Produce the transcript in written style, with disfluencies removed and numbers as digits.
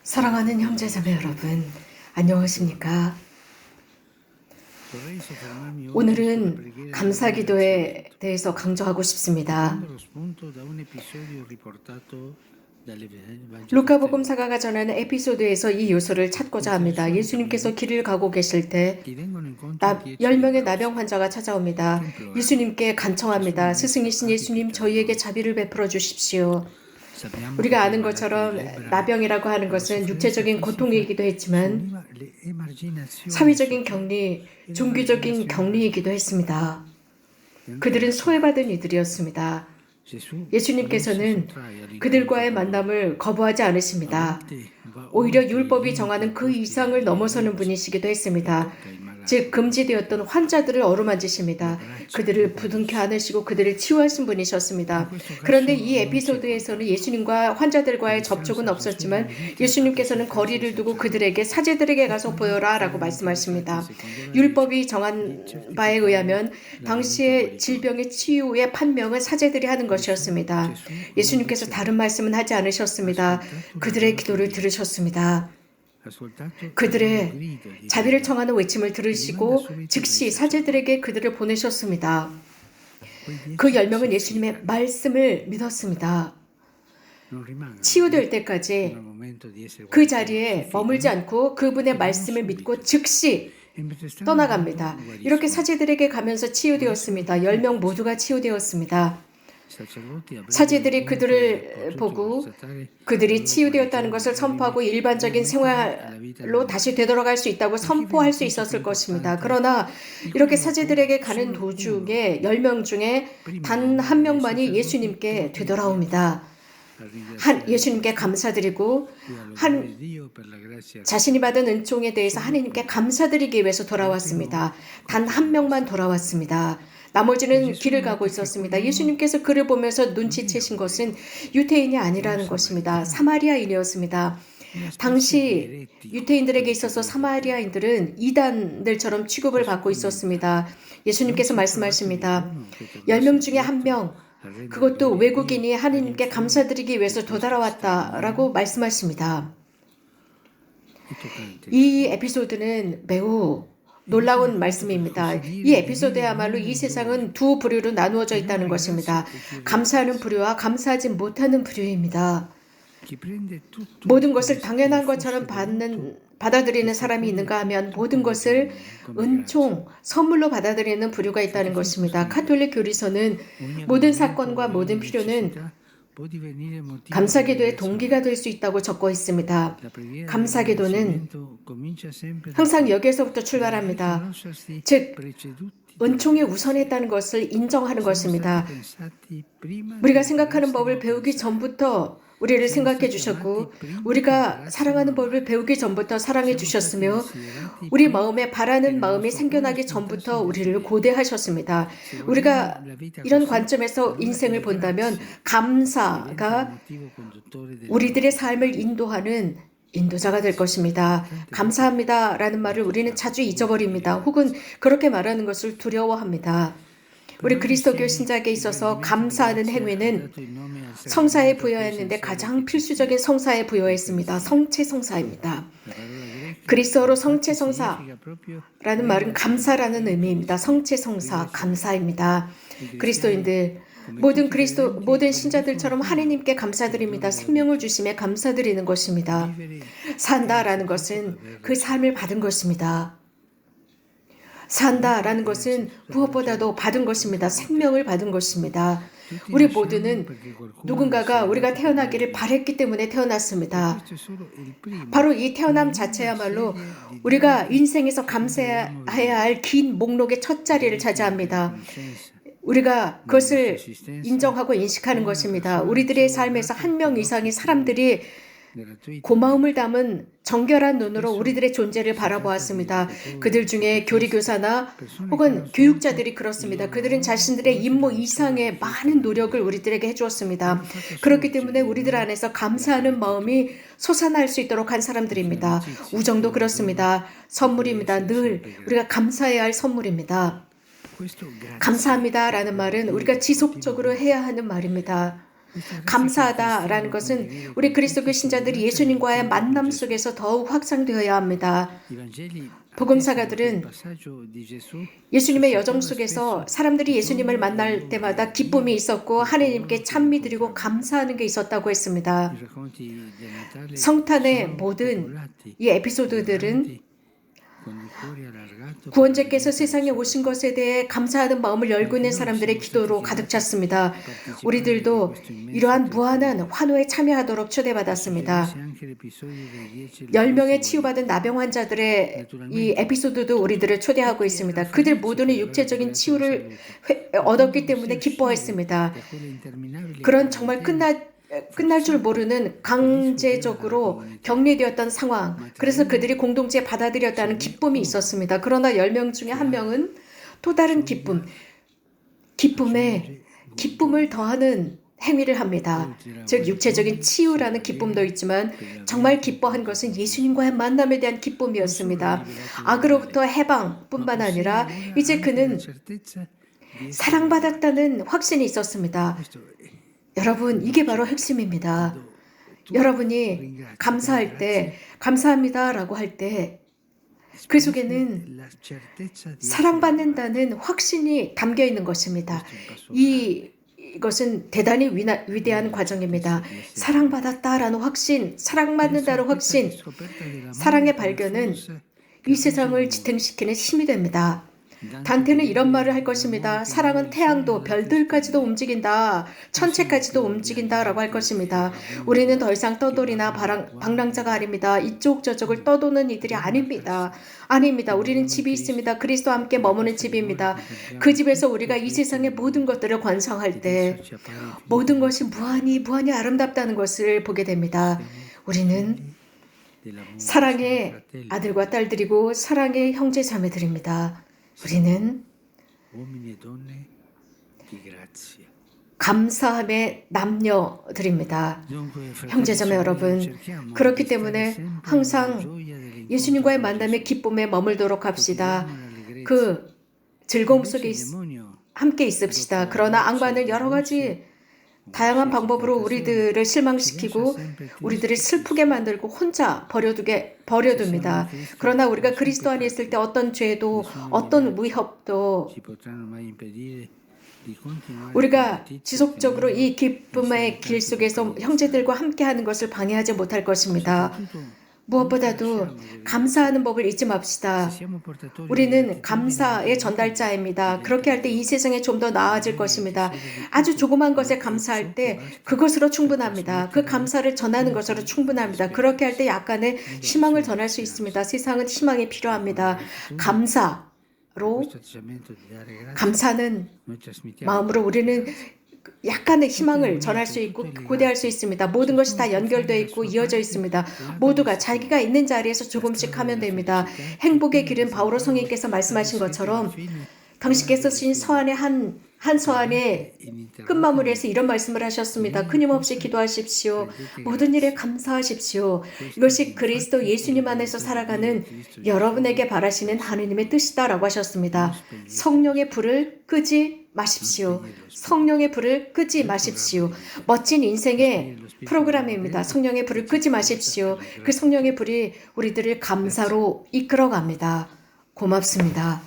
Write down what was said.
사랑하는 형제자매 여러분, 안녕하십니까? 오늘은 감사기도에 대해서 강조하고 싶습니다. 루카복음사가가 전하는 에피소드에서 이 요소를 찾고자 합니다. 예수님께서 길을 가고 계실 때 10명의 나병 환자가 찾아옵니다. 예수님께 간청합니다. 스승이신 예수님, 저희에게 자비를 베풀어 주십시오. 우리가 아는 것처럼 나병이라고 하는 것은 육체적인 고통이기도 했지만 사회적인 격리, 종교적인 격리이기도 했습니다. 그들은 소외받은 이들이었습니다. 예수님께서는 그들과의 만남을 거부하지 않으십니다. 오히려 율법이 정하는 그 이상을 넘어서는 분이시기도 했습니다. 즉 금지되었던 환자들을 어루만지십니다. 그들을 부둥켜 안으시고 그들을 치유하신 분이셨습니다. 그런데 이 에피소드에서는 예수님과 환자들과의 접촉은 없었지만 예수님께서는 거리를 두고 그들에게 사제들에게 가서 보여라 라고 말씀하십니다. 율법이 정한 바에 의하면 당시의 질병의 치유의 판명은 사제들이 하는 것이었습니다. 예수님께서 다른 말씀은 하지 않으셨습니다. 그들의 기도를 들으셨습니다. 그들의 자비를 청하는 외침을 들으시고 즉시 사제들에게 그들을 보내셨습니다. 그 10명은 예수님의 말씀을 믿었습니다. 치유될 때까지 그 자리에 머물지 않고 그분의 말씀을 믿고 즉시 떠나갑니다. 이렇게 사제들에게 가면서 치유되었습니다. 10명 모두가 치유되었습니다. 사제들이 그들을 보고 그들이 치유되었다는 것을 선포하고 일반적인 생활로 다시 되돌아갈 수 있다고 선포할 수 있었을 것입니다. 그러나 이렇게 사제들에게 가는 도중에 10명 중에 단 한 명만이 예수님께 되돌아옵니다. 예수님께 감사드리고 자신이 받은 은총에 대해서 하나님께 감사드리기 위해서 돌아왔습니다. 단 한 명만 돌아왔습니다. 나머지는 길을 가고 있었습니다. 예수님께서 그를 보면서 눈치채신 것은 유태인이 아니라는 것입니다. 사마리아인이었습니다. 당시 유태인들에게 있어서 사마리아인들은 이단들처럼 취급을 받고 있었습니다. 예수님께서 말씀하십니다. 10명 중에 한 명, 그것도 외국인이 하나님께 감사드리기 위해서 되돌아왔다라고 말씀하십니다. 이 에피소드는 매우 놀라운 말씀입니다. 이 에피소드야말로 이 세상은 두 부류로 나누어져 있다는 것입니다. 감사하는 부류와 감사하지 못하는 부류입니다. 모든 것을 당연한 것처럼 받아들이는 사람이 있는가 하면 모든 것을 은총, 선물로 받아들이는 부류가 있다는 것입니다. 가톨릭 교리서는 모든 사건과 모든 필요는 감사기도의 동기가 될 수 있다고 적고 있습니다. 감사기도는 항상 여기에서부터 출발합니다. 즉 은총이 우선했다는 것을 인정하는 것입니다. 우리가 생각하는 법을 배우기 전부터 우리를 생각해 주셨고 우리가 사랑하는 법을 배우기 전부터 사랑해 주셨으며 우리 마음에 바라는 마음이 생겨나기 전부터 우리를 고대하셨습니다. 우리가 이런 관점에서 인생을 본다면 감사가 우리들의 삶을 인도하는 인도자가 될 것입니다. 감사합니다 라는 말을 우리는 자주 잊어버립니다. 혹은 그렇게 말하는 것을 두려워합니다. 우리 그리스도교 신자에게 있어서 감사하는 행위는 성사에 부여했는데 가장 필수적인 성사에 부여했습니다. 성체성사입니다. 그리스어로 성체성사라는 말은 감사라는 의미입니다. 성체성사, 감사입니다. 그리스도인들 모든 신자들처럼 하나님께 감사드립니다. 생명을 주심에 감사드리는 것입니다. 산다라는 것은 그 삶을 받은 것입니다. 산다라는 것은 무엇보다도 받은 것입니다. 생명을 받은 것입니다. 우리 모두는 누군가가 우리가 태어나기를 바랬기 때문에 태어났습니다. 바로 이 태어남 자체야말로 우리가 인생에서 감사해야 할 긴 목록의 첫 자리를 차지합니다. 우리가 그것을 인정하고 인식하는 것입니다. 우리들의 삶에서 한 명 이상의 사람들이 고마움을 담은 정결한 눈으로 우리들의 존재를 바라보았습니다. 그들 중에 교리교사나 혹은 교육자들이 그렇습니다. 그들은 자신들의 임무 이상의 많은 노력을 우리들에게 해주었습니다. 그렇기 때문에 우리들 안에서 감사하는 마음이 솟아날 수 있도록 한 사람들입니다. 우정도 그렇습니다. 선물입니다. 늘 우리가 감사해야 할 선물입니다. 감사합니다 라는 말은 우리가 지속적으로 해야 하는 말입니다. 감사하다라는 것은 우리 그리스도교 신자들이 예수님과의 만남 속에서 더욱 확장되어야 합니다. 복음사가들은 예수님의 여정 속에서 사람들이 예수님을 만날 때마다 기쁨이 있었고 하나님께 찬미 드리고 감사하는 게 있었다고 했습니다. 성탄의 모든 이 에피소드들은 구원자께서 세상에 오신 것에 대해 감사하는 마음을 열고 있는 사람들의 기도로 가득 찼습니다. 우리들도 이러한 무한한 환호에 참여하도록 초대받았습니다. 10명의 치유받은 나병 환자들의 이 에피소드도 우리들을 초대하고 있습니다. 그들 모두는 육체적인 치유를 얻었기 때문에 기뻐했습니다. 그런 정말 끝날 줄 모르는 강제적으로 격리되었던 상황, 그래서 그들이 공동체에 받아들였다는 기쁨이 있었습니다. 그러나 10명 중에 한 명은 또 다른 기쁨을 더하는 행위를 합니다. 즉 육체적인 치유라는 기쁨도 있지만 정말 기뻐한 것은 예수님과의 만남에 대한 기쁨이었습니다. 악으로부터 해방뿐만 아니라 이제 그는 사랑받았다는 확신이 있었습니다. 여러분, 이게 바로 핵심입니다. 여러분이 감사할 때, 감사합니다라고 할 때 그 속에는 사랑받는다는 확신이 담겨 있는 것입니다. 이것은 대단히 위대한 과정입니다. 사랑받았다라는 확신, 사랑받는다는 확신, 사랑의 발견은 이 세상을 지탱시키는 힘이 됩니다. 단테는 이런 말을 할 것입니다. 사랑은 태양도 별들까지도 움직인다. 천체까지도 움직인다 라고 할 것입니다. 우리는 더 이상 떠돌이나 방랑자가 아닙니다. 이쪽 저쪽을 떠도는 이들이 아닙니다. 아닙니다. 우리는 집이 있습니다. 그리스도와 함께 머무는 집입니다. 그 집에서 우리가 이 세상의 모든 것들을 관상할 때 모든 것이 무한히 아름답다는 것을 보게 됩니다. 우리는 사랑의 아들과 딸들이고 사랑의 형제 자매들입니다. 우리는 감사함의 남녀들입니다. 형제자매 여러분, 그렇기 때문에 항상 예수님과의 만남의 기쁨에 머물도록 합시다. 그 즐거움 속에 함께 있읍시다. 그러나 악마는 여러 가지 다양한 방법으로 우리들을 실망시키고 우리들을 슬프게 만들고 혼자 버려둡니다. 그러나 우리가 그리스도 안에 있을 때 어떤 죄도 어떤 위협도 우리가 지속적으로 이 기쁨의 길 속에서 형제들과 함께하는 것을 방해하지 못할 것입니다. 무엇보다도 감사하는 법을 잊지 맙시다. 우리는 감사의 전달자입니다. 그렇게 할 때 이 세상에 좀 더 나아질 것입니다. 아주 조그만 것에 감사할 때 그것으로 충분합니다. 그 감사를 전하는 것으로 충분합니다. 그렇게 할 때 약간의 희망을 전할 수 있습니다. 세상은 희망이 필요합니다. 감사하는 마음으로 우리는 약간의 희망을 전할 수 있고 고대할 수 있습니다. 모든 것이 다 연결되어 있고 이어져 있습니다. 모두가 자기가 있는 자리에서 조금씩 하면 됩니다. 행복의 길은 바오로 성인께서 말씀하신 것처럼 당신께서 쓰신 서한의 한 서한의 끝마무리에서 이런 말씀을 하셨습니다. 끊임없이 기도하십시오. 모든 일에 감사하십시오. 이것이 그리스도 예수님 안에서 살아가는 여러분에게 바라시는 하느님의 뜻이다라고 하셨습니다. 성령의 불을 끄지 마십시오. 성령의 불을 끄지 마십시오. 멋진 인생의 프로그램입니다. 성령의 불을 끄지 마십시오. 그 성령의 불이 우리들을 감사로 이끌어갑니다. 고맙습니다.